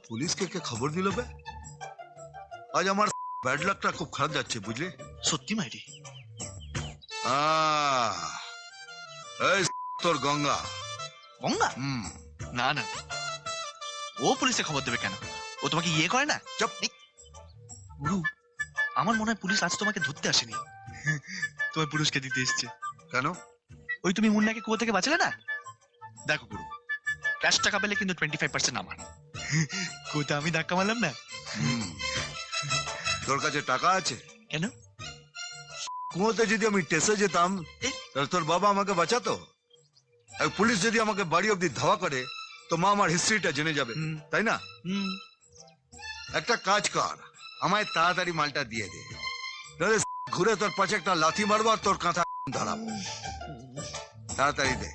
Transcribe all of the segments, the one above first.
পুলিশকে কে খবর দিল বে? আজ আমার ব্যাড লাকটা খুব খারাপ যাচ্ছে বুঝলে। সত্যি মাইরি? এই তোর গঙ্গা। গঙ্গা? না না, ও পুলিশে খবর দেবে কেন? ও তোমাকে ইয়ে করে না? চুপ। গুরু, আমার মনে হয় পুলিশ আজ তোমাকে ধরতে আসেনি, তোমার পুরস্কার দিতে এসছে। কেন? ওই তুমি মুন্নাকে কুয়ো থেকে বাঁচালে না? দেখো গুরু, ক্যাশ টাকা পেলে কিন্তু 25% আমার। কুয়োতে আমি ধাক্কা মারলাম না। তোর কাছে টাকা আছে? কেন? কুয়োতে যদি আমি টেসে যেতাম তাহলে তোর বাবা আমাকে বাঁচাতো। আর পুলিশ যদি আমাকে বাড়ি অব্দি ধাওয়া করে তো মা আমার হিস্ট্রিটা জেনে যাবে, তাই না? একটা কাজ কর, আমায় তাড়াতাড়ি মালটা দিয়ে দে, নাহলে ঘুরে তোর পাশে একটা লাথি মারবো আর তোর কাঁথা ধরাবো। তাড়াতাড়ি দে।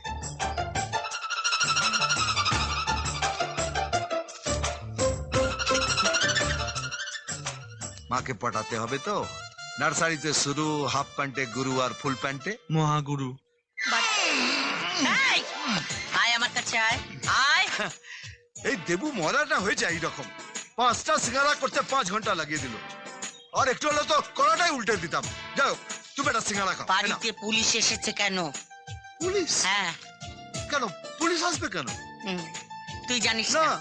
মাকে পটাতে হবে তো। নার্সারিতে শুরু, হাফ প্যান্টে গুরু আর ফুল প্যান্টে মহাগুরু। আয় আমার কাছে আয় আয়। এই দেবু মরাটা হয়েছে এইরকম। 5টা সিঙ্গারা করতে 5 ঘন্টা লাগিয়ে দিল, আর একটু হলে তো কড়াটাই উল্টে দিতাম। যাও তুমি একটা সিঙ্গারা খাও। বাড়িতে পুলিশ এসেছে কেন? পুলিশ? হ্যাঁ। কেন পুলিশ আসবে কেন? তুই জানিস না। না?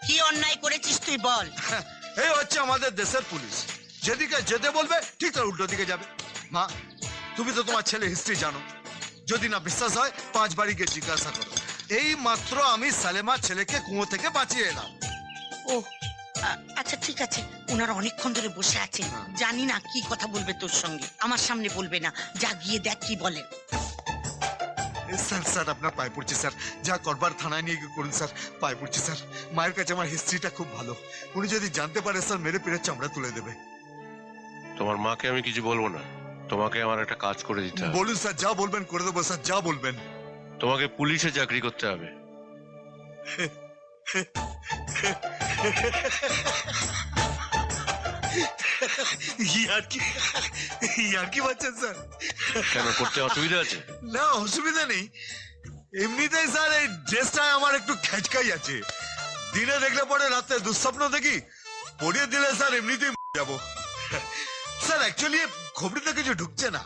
কি অন্যায় করেছিস তুই বল। এই হচ্ছে আমাদের দেশের পুলিশ, যেদিকে যেতে বলবে ঠিক তার উল্টো দিকে যাবে। মা, তুমি তো তোমার ছেলে হিস্ট্রি জানো, যদি না বিশ্বাস হয় 5 বাড়ি গিয়ে জিজ্ঞাসা করো। এই মাত্র আমি সালেমার ছেলেকে কুয়ো থেকে বাঁচিয়ে এলাম। ও আচ্ছা ঠিক আছে, ওনারা অনেকক্ষণ ধরে বসে আছেন, জানি না কি কথা বলবে তোর সঙ্গে, আমার সামনে বলবে না, যা গিয়ে দেখ কি বলে। স্যার স্যার আপনার পায়ে পড়ছি স্যার, যা করবার থানায় নিয়ে গিয়ে করুন স্যার, পায়ে পড়ছি স্যার। মায়ের কাছে আমার হিস্ট্রিটা খুব ভালো, উনি যদি জানতে পারে স্যার মেরে পেরে চামড়া তুলে দেবে। তোমার মাকে আমি কিছু বলবো না, তোমাকে আমার একটা কাজ করে দিতে হবে। বলুন স্যার, যা বলবেন করে দেবো স্যার, যা বলবেন। তোমাকে পুলিশে চাকরি করতে হবে। ইয়ার কি বাচ্চেন স্যার? কেন, করতে অসুবিধা আছে? না অসুবিধা নেই, এমনিতেই স্যার এই ড্রেসটায় আমার একটু খেচকাই আছে। দিনে দেখলে পরে রাতে দুঃস্বপ্ন দেখি, পরিয়ে দিলে স্যার এমনিতেই যাবো। স্যার অ্যাকচুয়ালি খবরিতে কিছু ঢুকছে না।